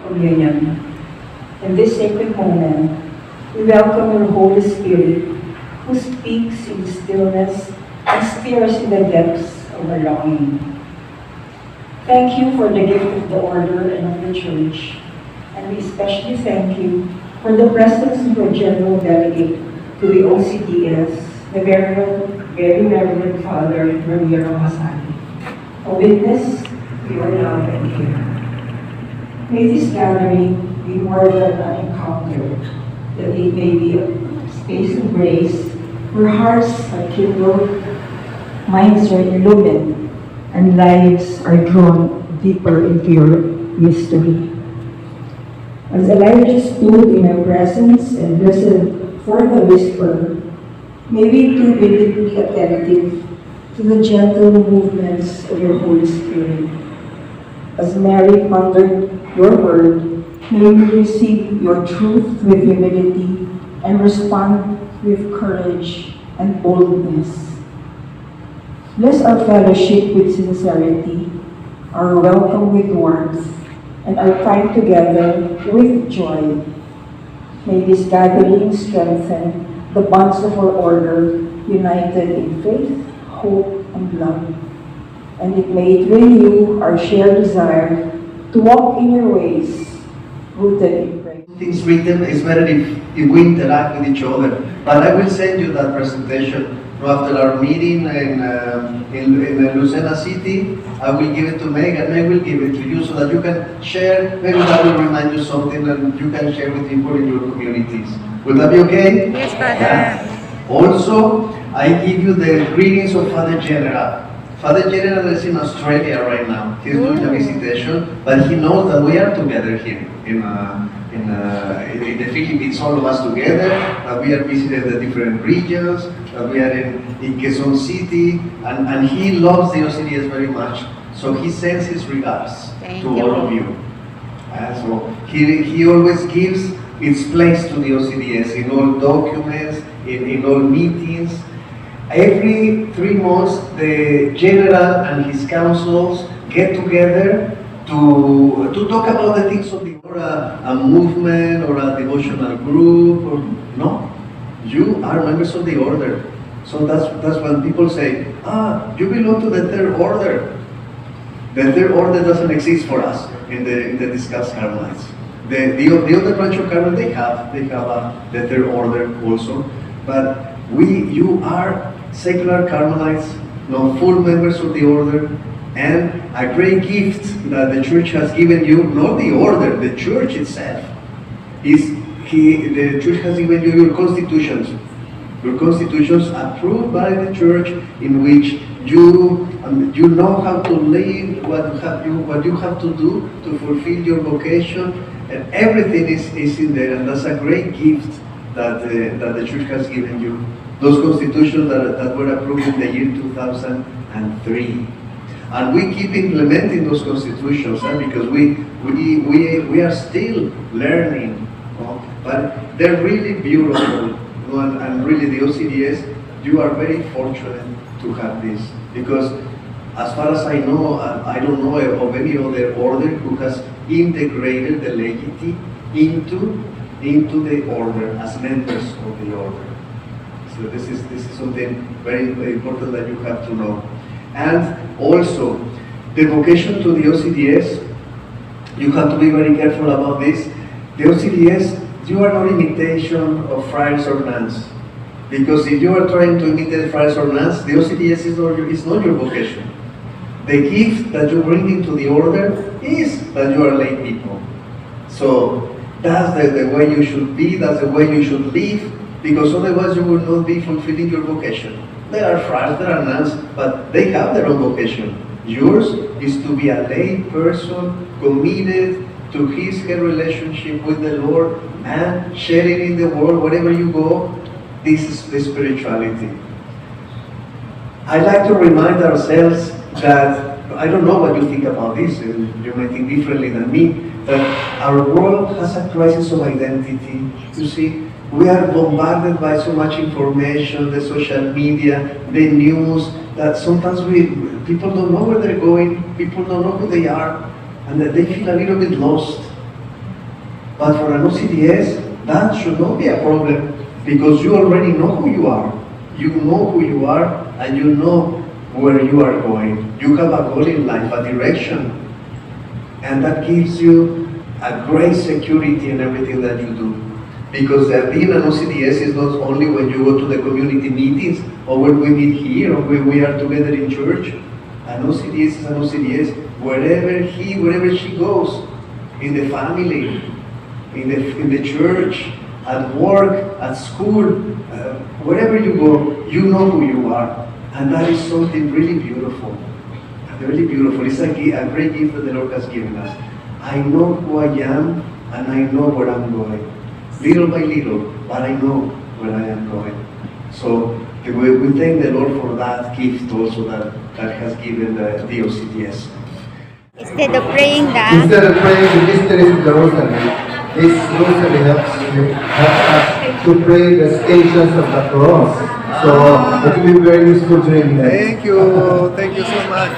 communion. In this sacred moment, we welcome your Holy Spirit, who speaks in the stillness and steers in the depths of our longing. Thank you for the gift of the order and of the church, and we especially thank you for the presence of a General Delegate to the OCDS, the very Reverend Father Ramiro Casale, a witness to your love and care. May this gathering be more than an encounter, that it may be a space of grace where hearts are kindled, minds are illumined, and lives are drawn deeper into your mystery. As Elijah stood in your presence and listened for the whisper, may we too be deeply attentive to the gentle movements of your Holy Spirit. As Mary pondered your word, may we receive your truth with humility and respond with courage and boldness. Bless our fellowship with sincerity, our welcome with warmth, and our time together with joy. May this gathering strengthen the bonds of our order, united in faith, hope, and love. And it may renew our shared desire to walk in your ways, rooted in prayer. Things written is better if we interact with each other. But I will send you that presentation after our meeting in Luzon City. I will give it to Meg, and Meg will give it to you so that you can share. Maybe that will remind you something and you can share with people in your communities. Will that be okay? Yes, Father. Yeah. Also, I give you the greetings of Father General. Father General is in Australia right now. He's doing a visitation, but he knows that we are together here in the Philippines, all of us together, that we are visiting the different regions, that we are in Quezon City, and he loves the OCDS very much. So he sends his regards to all of you. So he always gives its place to the OCDS in all documents, in all meetings. Every 3 months, the general and his councils get together to talk about the things of the Dora, a movement or a devotional group. Or no, you are members of the order. So that's when people say, you belong to the third order. The third order doesn't exist for us in the Discalced Carmelites. The other branch of Carmel, they have the third order also, but you are secular Carmelites, full members of the order, and a great gift that the church has given you, not the order, the church itself, the church has given you your constitutions approved by the church, in which you know how to live, what you have to do to fulfill your vocation, and everything is in there, and that's a great gift that the church has given you. Those constitutions that were approved in the year 2003. And we keep implementing those constitutions because we are still learning. But they're really beautiful. And really the OCDS, you are very fortunate to have this. Because as far as I know, I don't know of any other order who has integrated the laity into the order as members of the order. So this is something very, very important that you have to know. And also, the vocation to the OCDS, you have to be very careful about this. The OCDS, you are not imitation of friars or nuns. Because if you are trying to imitate friars or nuns, the OCDS is not your vocation. The gift that you bring into the order is that you are lay people. So that's the way you should be, that's the way you should live, because otherwise you will not be fulfilling your vocation. There are friars, there are nuns, but they have their own vocation. Yours is to be a lay person committed to her relationship with the Lord and sharing in the world wherever you go. This is the spirituality. I like to remind ourselves that, I don't know what you think about this, you may think differently than me, that our world has a crisis of identity. You see, we are bombarded by so much information, the social media, the news, that sometimes people don't know where they're going, people don't know who they are, and that they feel a little bit lost. But for an OCDS, that should not be a problem because you already know who you are. You know who you are and you know where you are going. You have a goal in life, a direction. And that gives you a great security in everything that you do. Because being an OCDS is not only when you go to the community meetings or when we meet here or when we are together in church. An OCDS is an OCDS wherever she goes, in the family, in the church, at work, at school, wherever you go, you know who you are. And that is something really beautiful. Really beautiful. It's a great gift that the Lord has given us. I know who I am and I know where I'm going. Little by little, but I know where I am going. So we thank the Lord for that gift also that has given the OCDS. Instead of praying the mysteries of the Rosary, this Rosary helps us to pray the stations of the cross. So it will be very useful during that. Thank you so much.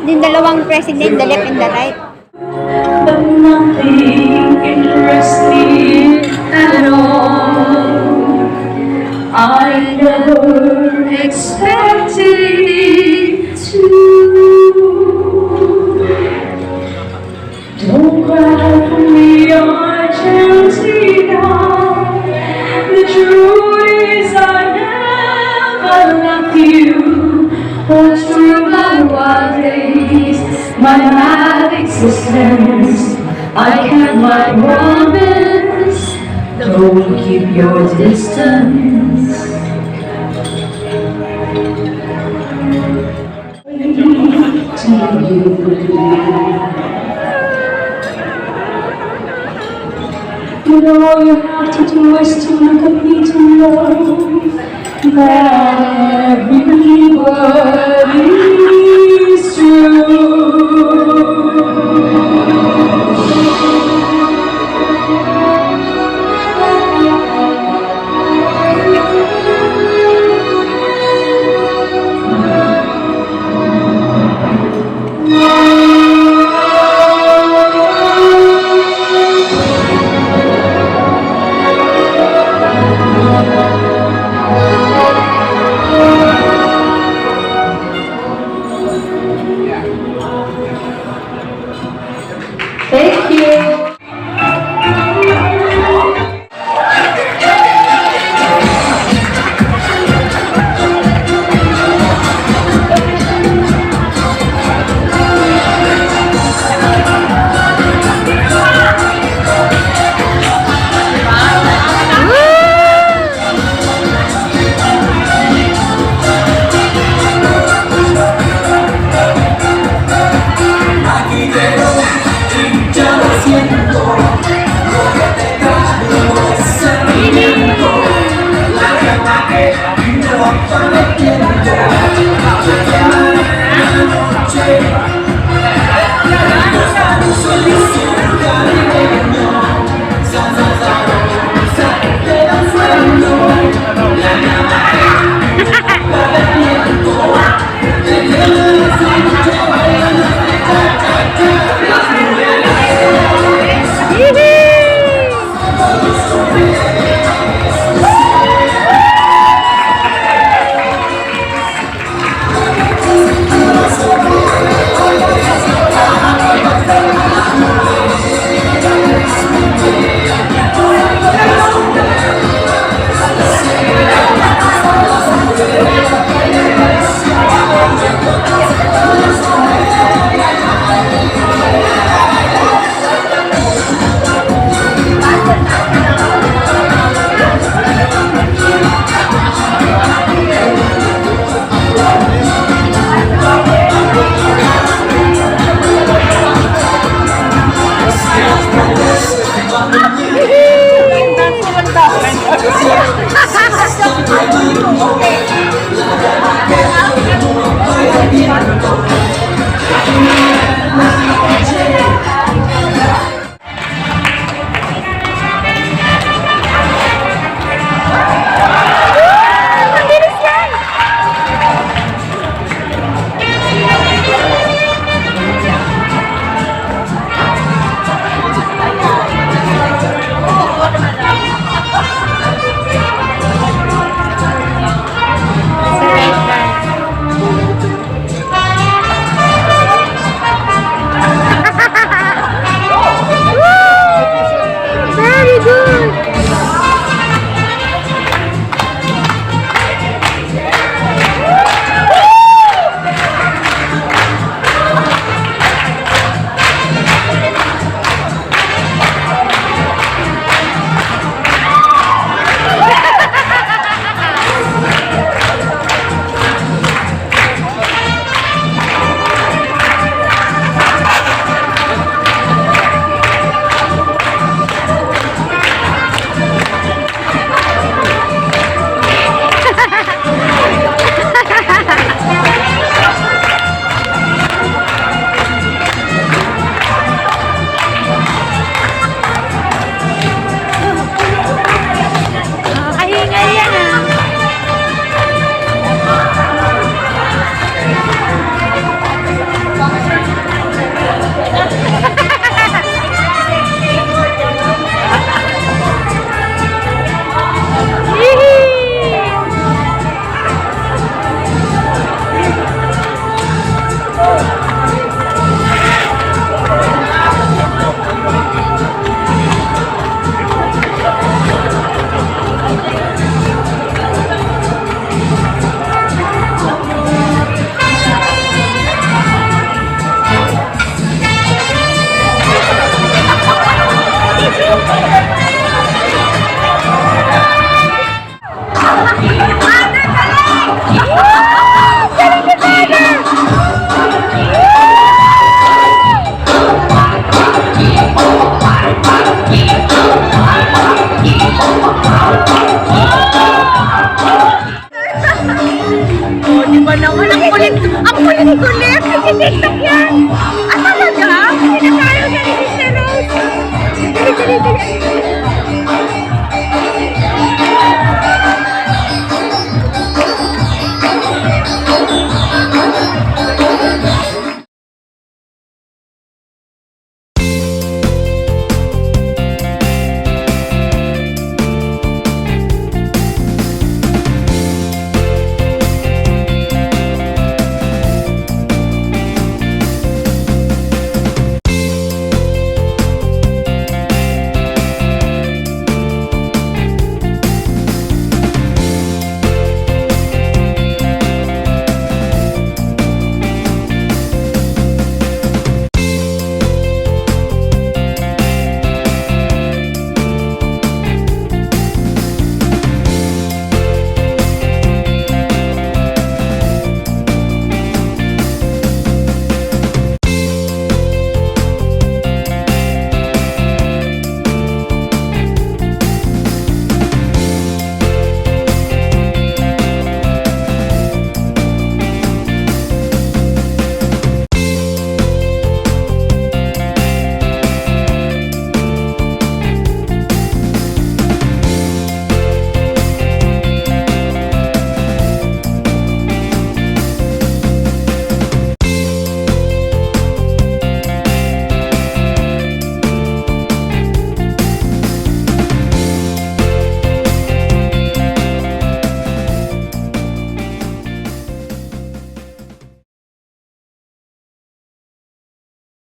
Yung dalawang president, the left and the right. But nothing interests me at all. I never expected it to. Don't cry for me, Argentina. The truth is I never left you. All through my wild days, my mad existence, I kept my promise. Don't keep your distance. You know all you have to do is to look at me to know that every word is true. Thank you. Ate Delegate!